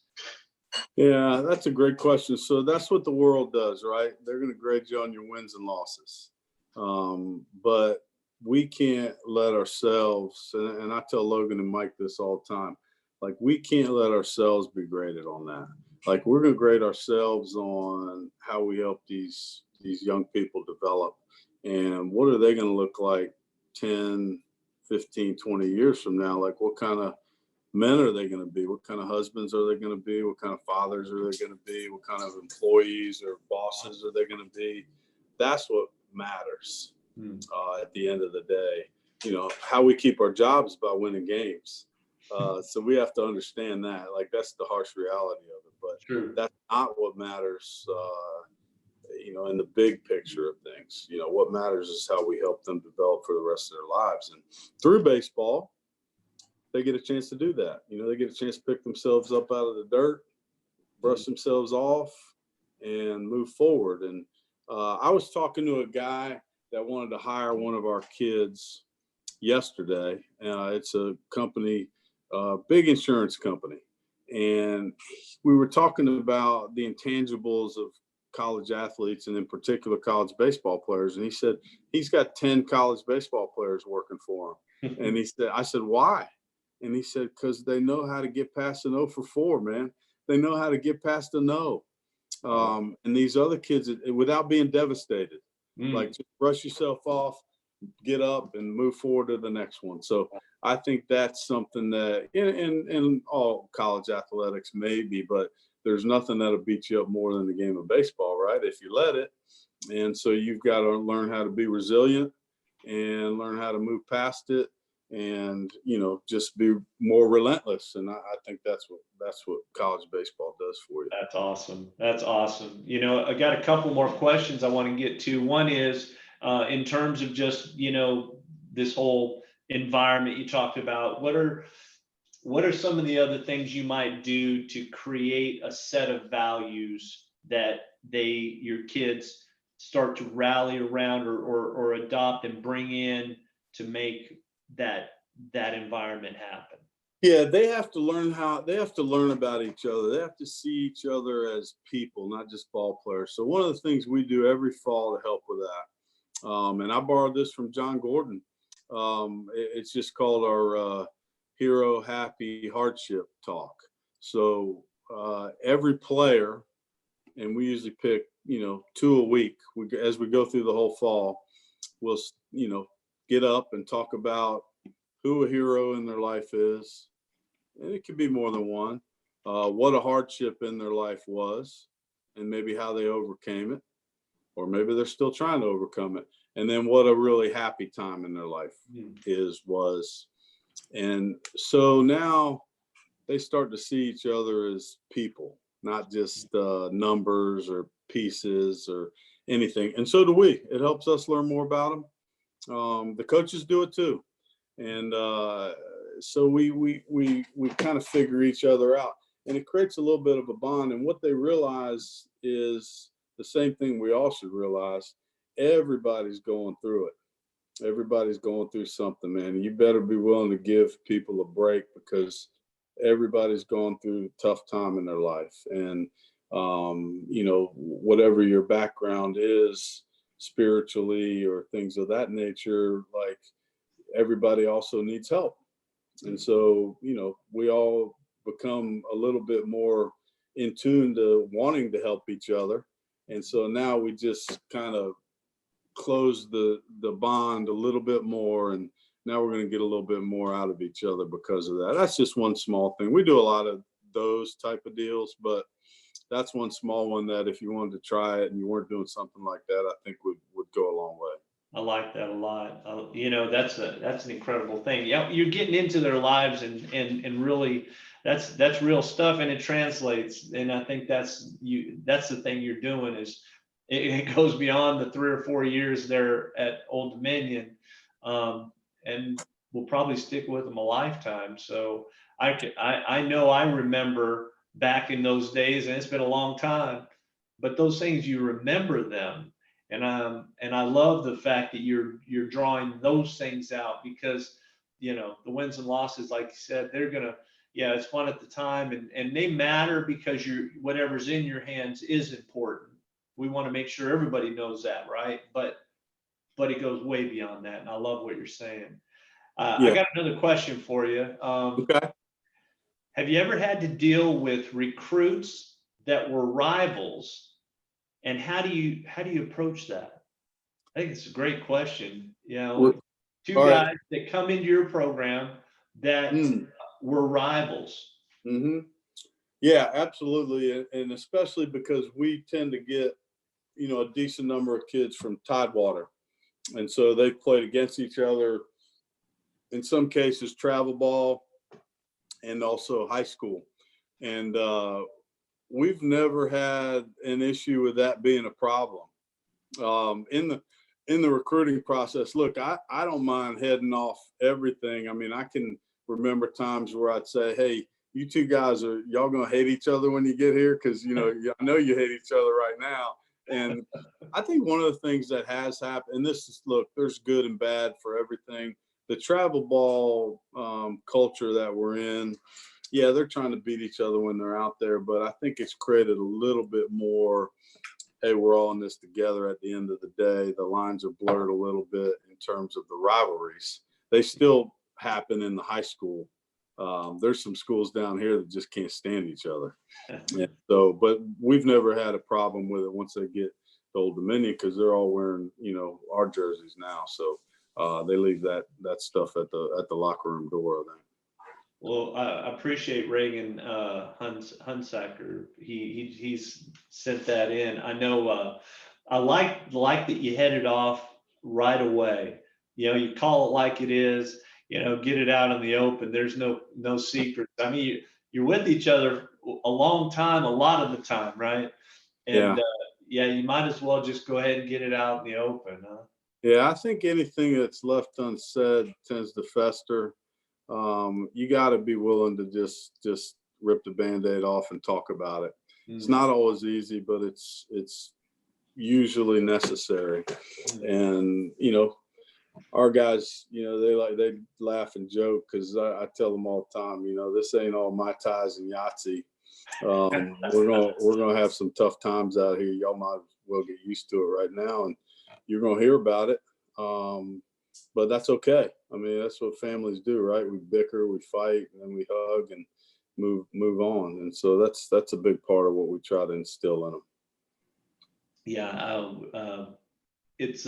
Yeah, that's a great question. So that's what the world does, right? They're going to grade you on your wins and losses. But we can't let ourselves, and I tell Logan and Mike this all the time, like we can't let ourselves be graded on that. Like we're going to grade ourselves on how we help these young people develop, and what are they going to look like 10, 15, 20 years from now? Like what kind of men are they going to be? What kind of husbands are they going to be? What kind of fathers are they going to be? What kind of employees or bosses are they going to be? That's what matters at the end of the day. How we keep our jobs by winning games. So we have to understand that. Like that's the harsh reality of it. But True. That's not what matters. In the big picture of things. What matters is how we help them develop for the rest of their lives. And through baseball, they get a chance to do that. They get a chance to pick themselves up out of the dirt, brush themselves off, and move forward. And I was talking to a guy that wanted to hire one of our kids yesterday. It's a company, big insurance company. And we were talking about the intangibles of college athletes and in particular college baseball players. And he said he's got 10 college baseball players working for him. And I said, why? And he said, because they know how to get past an 0 for 4, man. They know how to get past a no. And these other kids, without being devastated, like just brush yourself off, get up and move forward to the next one. So I think that's something that in all college athletics maybe, but there's nothing that'll beat you up more than the game of baseball, right? If you let it. And so you've got to learn how to be resilient and learn how to move past it and, just be more relentless. And I think that's what college baseball does for you. That's awesome. That's awesome. I got a couple more questions I want to get to. One is in terms of just, this whole environment you talked about, what are some of the other things you might do to create a set of values that your kids start to rally around or adopt and bring in to make that environment happen? Yeah, they have to learn about each other. They have to see each other as people, not just ball players. So one of the things we do every fall to help with that, and I borrowed this from John Gordon. It's just called our Hero Happy Hardship Talk. So every player, and we usually pick 2 a week. As we go through the whole fall, we'll get up and talk about who a hero in their life is. And it could be more than one. What a hardship in their life was, and maybe how they overcame it, or maybe they're still trying to overcome it. And then what a really happy time in their life was. And so now they start to see each other as people, not just numbers or pieces or anything. And so do we. It helps us learn more about them. The coaches do it too. And so we kind of figure each other out, and it creates a little bit of a bond. And what they realize is the same thing we all should realize: everybody's going through it. Everybody's going through something, man. You better be willing to give people a break because everybody's going through a tough time in their life. And, whatever your background is spiritually or things of that nature, like everybody also needs help. And so, we all become a little bit more in tune to wanting to help each other. And so now we just kind of close the bond a little bit more, and now we're going to get a little bit more out of each other because of that. That's just one small thing. We do a lot of those type of deals, but that's one small one that if you wanted to try it and you weren't doing something like that, I think would go a long way. I like that a lot. That's an incredible thing. Yeah, you're getting into their lives and really that's real stuff, and it translates. And I think that's the thing you're doing is it goes beyond the 3 or 4 years there at Old Dominion, and we'll probably stick with them a lifetime. So I know I remember back in those days, and it's been a long time, but those things you remember them. And I love the fact that you're drawing those things out because the wins and losses, like you said, it's fun at the time and they matter because whatever's in your hands is important. We want to make sure everybody knows that, right? But it goes way beyond that, and I love what you're saying. Yeah. I got another question for you. Okay. Have you ever had to deal with recruits that were rivals? And how do you approach that? I think it's a great question. Two All right. guys that come into your program that were rivals. Mm-hmm. Yeah, absolutely. And especially because we tend to get, a decent number of kids from Tidewater. And so they played against each other, in some cases, travel ball and also high school. And we've never had an issue with that being a problem. In the recruiting process, look, I don't mind heading off everything. I mean, I can remember times where I'd say, hey, you two guys y'all gonna hate each other when you get here? Because I know you hate each other right now. And I think one of the things that has happened, and this is, look, there's good and bad for everything. The travel ball culture that we're in, yeah, they're trying to beat each other when they're out there, but I think it's created a little bit more, hey, we're all in this together at the end of the day. The lines are blurred a little bit in terms of the rivalries. They still happen in the high school. There's some schools down here that just can't stand each other. And so, but we've never had a problem with it once they get to Old Dominion because they're all wearing, our jerseys now. So they leave that stuff at the locker room door, I think. Well, I appreciate Reagan Hunsaker. He's sent that in. I know. I like that you headed off right away. You call it like it is. Get it out in the open. There's no secrets. I mean, you're with each other a long time, a lot of the time, right? And you might as well just go ahead and get it out in the open, huh? Yeah, I think anything that's left unsaid tends to fester. You got to be willing to just rip the Band-Aid off and talk about it. It's not always easy, but it's usually necessary. And our guys, they laugh and joke because I tell them all the time, this ain't all Mai Tais and Yahtzee. We're gonna have some tough times out here. Y'all might as well get used to it right now, and you're gonna hear about it. But that's okay. I mean, that's what families do, right? We bicker, we fight, and then we hug and move on. And so that's a big part of what we try to instill in them. Yeah, it's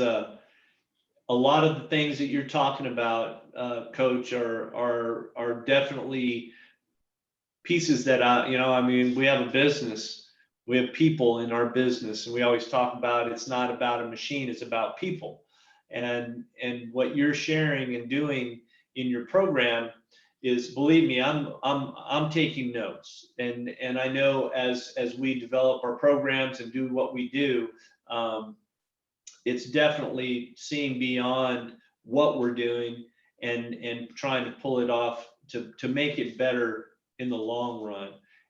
a lot of the things that you're talking about, Coach, are definitely pieces that I mean, we have a business, we have people in our business, and we always talk about it's not about a machine, it's about people. And what you're sharing and doing in your program is, believe me, I'm taking notes, and I know as we develop our programs and do what we do, it's definitely seeing beyond what we're doing and trying to pull it off to make it better in the long run.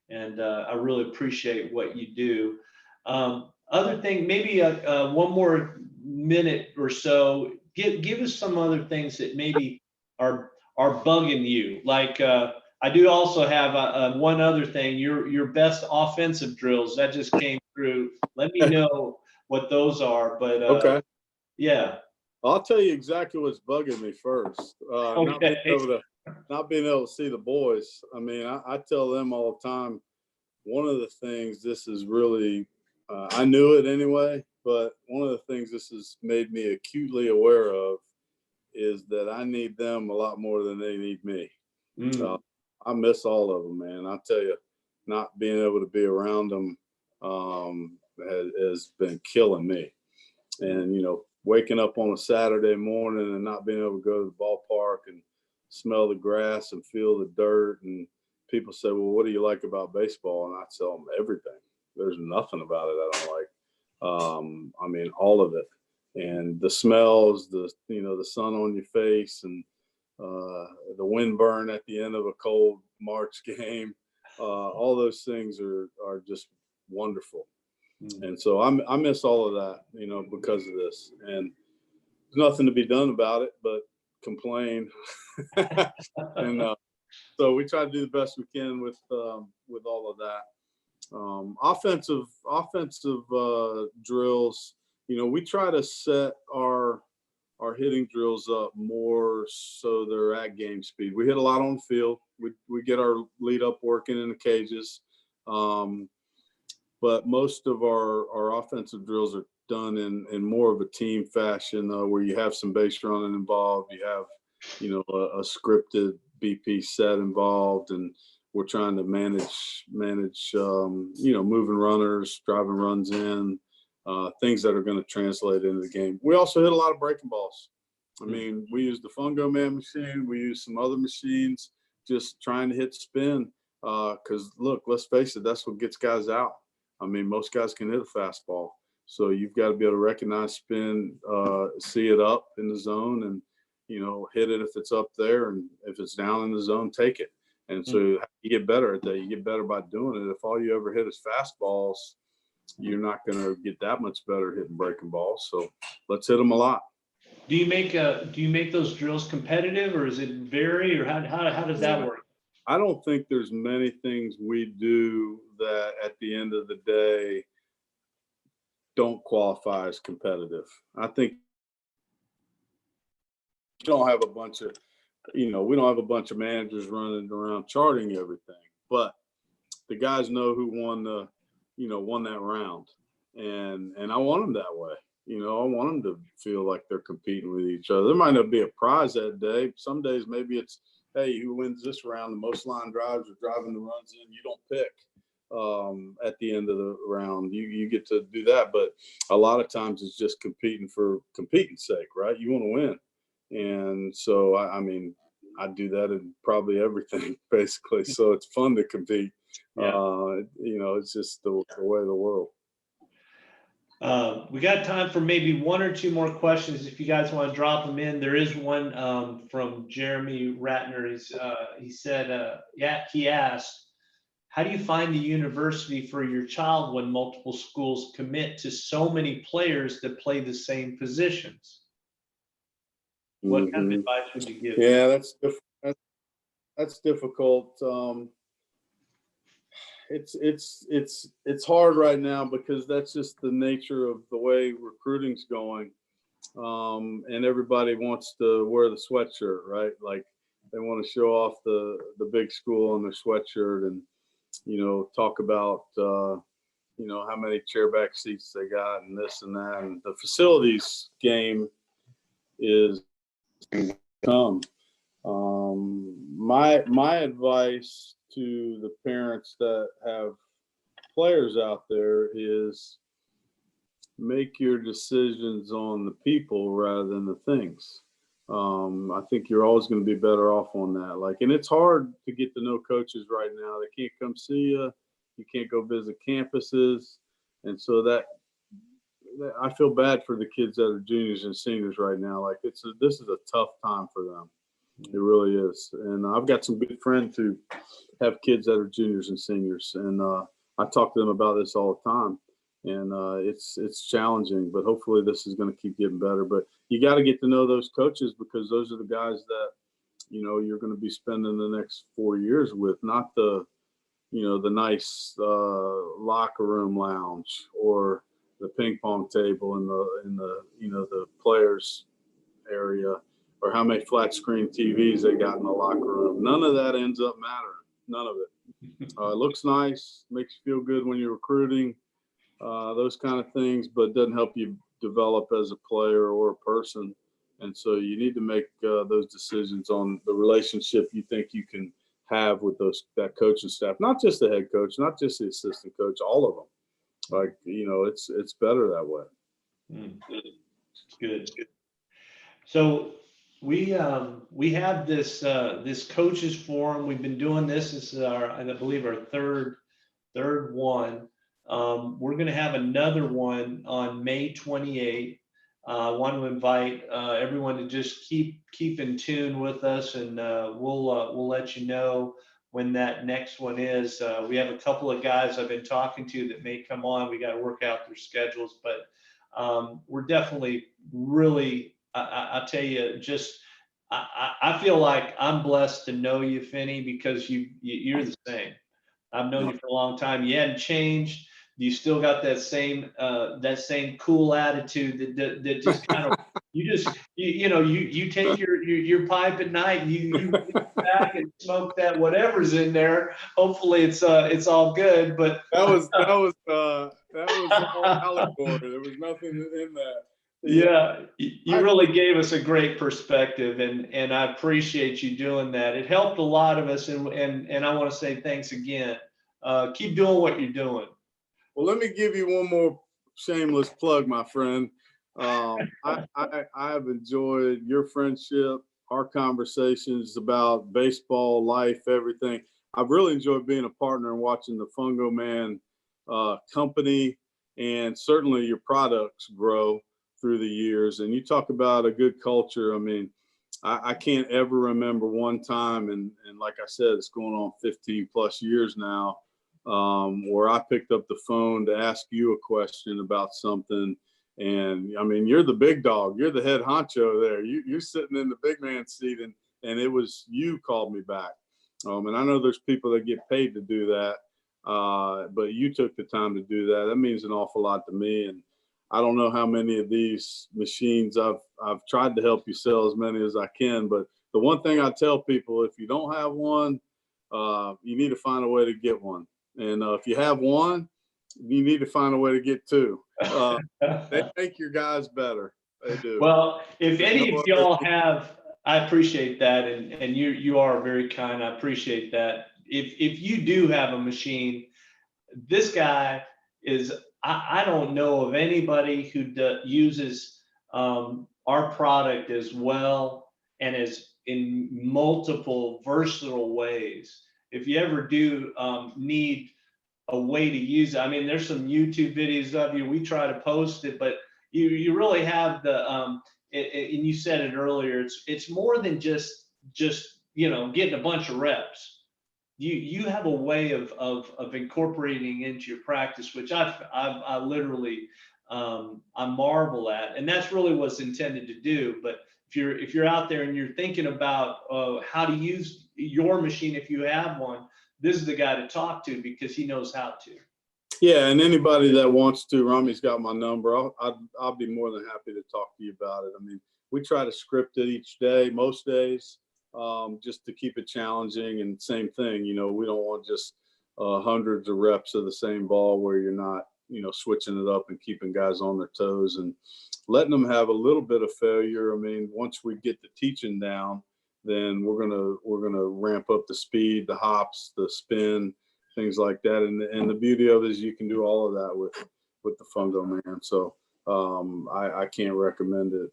And I really appreciate what you do. Other thing, maybe one more minute or so. give us some other things that maybe are bugging you. Like I do also have one other thing. Your best offensive drills that just came through. Let me know what those are. But Okay. yeah. I'll tell you exactly what's bugging me first. Okay. Not being able to see the boys. I mean, I tell them all the time, one of the things this is really, I knew it anyway, but one of the things this has made me acutely aware of is that I need them a lot more than they need me. I miss all of them, man. I tell you, not being able to be around them has been killing me. And, you know, waking up on a Saturday morning and not being able to go to the ballpark and smell the grass and feel the dirt. And people say, well, what do you like about baseball? And I tell them everything. There's nothing about it I don't like. I mean, all of it. And the smells, the sun on your face, and the wind burn at the end of a cold March game. All those things are just wonderful. And so I miss all of that, you know, because of this. And there's nothing to be done about it but complain. And so we try to do the best we can with all of that. Offensive drills, you know, we try to set our hitting drills up more so they're at game speed. We hit a lot on the field. We get our lead up working in the cages. But most of our offensive drills are done in more of a team fashion, where you have some base running involved. You have, you know, a scripted BP set involved, and we're trying to manage, you know, moving runners, driving runs in, things that are going to translate into the game. We also hit a lot of breaking balls. I mean, we use the FungoMan machine. We use some other machines, just trying to hit spin. Because look, let's face it, that's what gets guys out. I mean, most guys can hit a fastball. So you've got to be able to recognize spin, see it up in the zone, and, you know, hit it if it's up there. And if it's down in the zone, take it. And so you get better at that. You get better by doing it. If all you ever hit is fastballs, you're not going to get that much better hitting breaking balls. So let's hit them a lot. Do you make those drills competitive, or is it vary, or how does that work? I don't think there's many things we do that at the end of the day don't qualify as competitive. I think we don't have a bunch of managers running around charting everything, but the guys know who won that round. And I want them that way. You know, I want them to feel like they're competing with each other. There might not be a prize that day. Some days maybe it's, hey, who wins this round? The most line drives or driving the runs in, you don't pick at the end of the round. You get to do that. But a lot of times it's just competing for competing's sake, right? You want to win. And so, I mean, I do that in probably everything, basically. So it's fun to compete. Yeah. You know, it's just the way of the world. We got time for maybe one or two more questions if you guys want to drop them in. There is one from Jeremy Ratner. He said, he asked, how do you find the university for your child when multiple schools commit to so many players that play the same positions? What kind of advice would you give? Yeah, that's difficult. It's hard right now because that's just the nature of the way recruiting's going. And everybody wants to wear the sweatshirt, right? Like they want to show off the big school on their sweatshirt and, you know, talk about, you know, how many chairback seats they got and this and that. And the facilities game is come. My advice to the parents that have players out there is make your decisions on the people rather than the things. I think you're always going to be better off on that. Like, and it's hard to get to know coaches right now. They can't come see you. You can't go visit campuses. And so that I feel bad for the kids that are juniors and seniors right now. Like this is a tough time for them. It really is. And I've got some good friends who have kids that are juniors and seniors. And I talk to them about this all the time. and it's challenging, but hopefully this is going to keep getting better. But you got to get to know those coaches, because those are the guys that, you know, you're going to be spending the next 4 years with, not the, you know, the nice locker room lounge or the ping pong table in the you know, the players area, or how many flat screen TVs they got in the locker room. None of that ends up mattering. None of it. It looks nice, makes you feel good when you're recruiting, those kind of things, but doesn't help you develop as a player or a person. And so you need to make those decisions on the relationship you think you can have with that coaching staff, not just the head coach, not just the assistant coach, all of them. Like, you know, it's better that way. Good. So we have this coaches forum. We've been doing this. This is I believe our third one. We're going to have another one on May 28th. I want to invite everyone to just keep in tune with us, and we'll let you know when that next one is. We have a couple of guys I've been talking to that may come on. We got to work out their schedules, but we're definitely really. I tell you, just I feel like I'm blessed to know you, Finney, because you're the same. I've known you for a long time. You hadn't changed. You still got that same cool attitude that just kind of you take your pipe at night and you get back and smoke that whatever's in there. Hopefully it's all good. But that was all allegory. There was nothing in that. Yeah, you really gave us a great perspective, and I appreciate you doing that. It helped a lot of us, and I want to say thanks again. Keep doing what you're doing. Well, let me give you one more shameless plug, my friend. I have enjoyed your friendship, our conversations about baseball, life, everything. I've really enjoyed being a partner and watching the FungoMan company, and certainly your products grow through the years. And you talk about a good culture. I mean, I can't ever remember one time, and like I said, it's going on 15 plus years now, where I picked up the phone to ask you a question about something. And I mean, you're the big dog, you're the head honcho there. You're sitting in the big man seat, and it was you called me back. And I know there's people that get paid to do that, but you took the time to do that. That means an awful lot to me. And I don't know how many of these machines I've tried to help you sell as many as I can, but the one thing I tell people, if you don't have one, you need to find a way to get one. And if you have one, you need to find a way to get two. They make your guys better. They do. Well, if any of y'all have, I appreciate that, and you are very kind. I appreciate that. If you do have a machine, this guy is. I don't know of anybody who uses our product as well and as in multiple versatile ways. If you ever do need a way to use it, I mean, there's some YouTube videos of you. We try to post it, but you really have the and you said it earlier. It's more than just getting a bunch of reps. You have a way of incorporating into your practice, which I literally I marvel at, and that's really what's intended to do. But if you're out there and you're thinking about how to use your machine, if you have one, this is the guy to talk to, because he knows how to. Yeah, and anybody that wants to, Romy's got my number. I'll be more than happy to talk to you about it. I mean, we try to script it each day, most days. Just to keep it challenging, and same thing, we don't want just hundreds of reps of the same ball where you're not, switching it up and keeping guys on their toes and letting them have a little bit of failure. I mean, once we get the teaching down, then we're gonna ramp up the speed, the hops, the spin, things like that. And the beauty of it is you can do all of that with the FungoMan. So I can't recommend it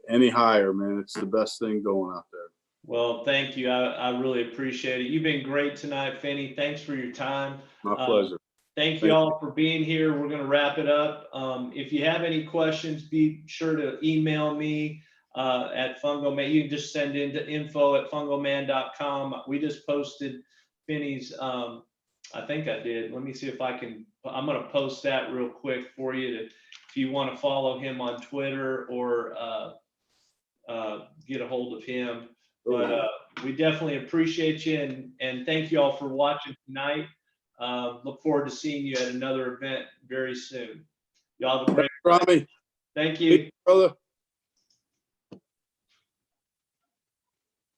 any higher, man. It's the best thing going out there. Well, thank you. I really appreciate it. You've been great tonight, Finney. Thanks for your time. My pleasure. Thank you all for being here. We're going to wrap it up. If you have any questions, be sure to email me at FungoMan. You can just send into info@fungoman.com. We just posted Finney's I think I did. Let me see if I can. I'm going to post that real quick for you if you want to follow him on Twitter or get a hold of him. But we definitely appreciate you and thank you all for watching tonight. Look forward to seeing you at another event very soon. Y'all have a great Romy. Thank you. Brother.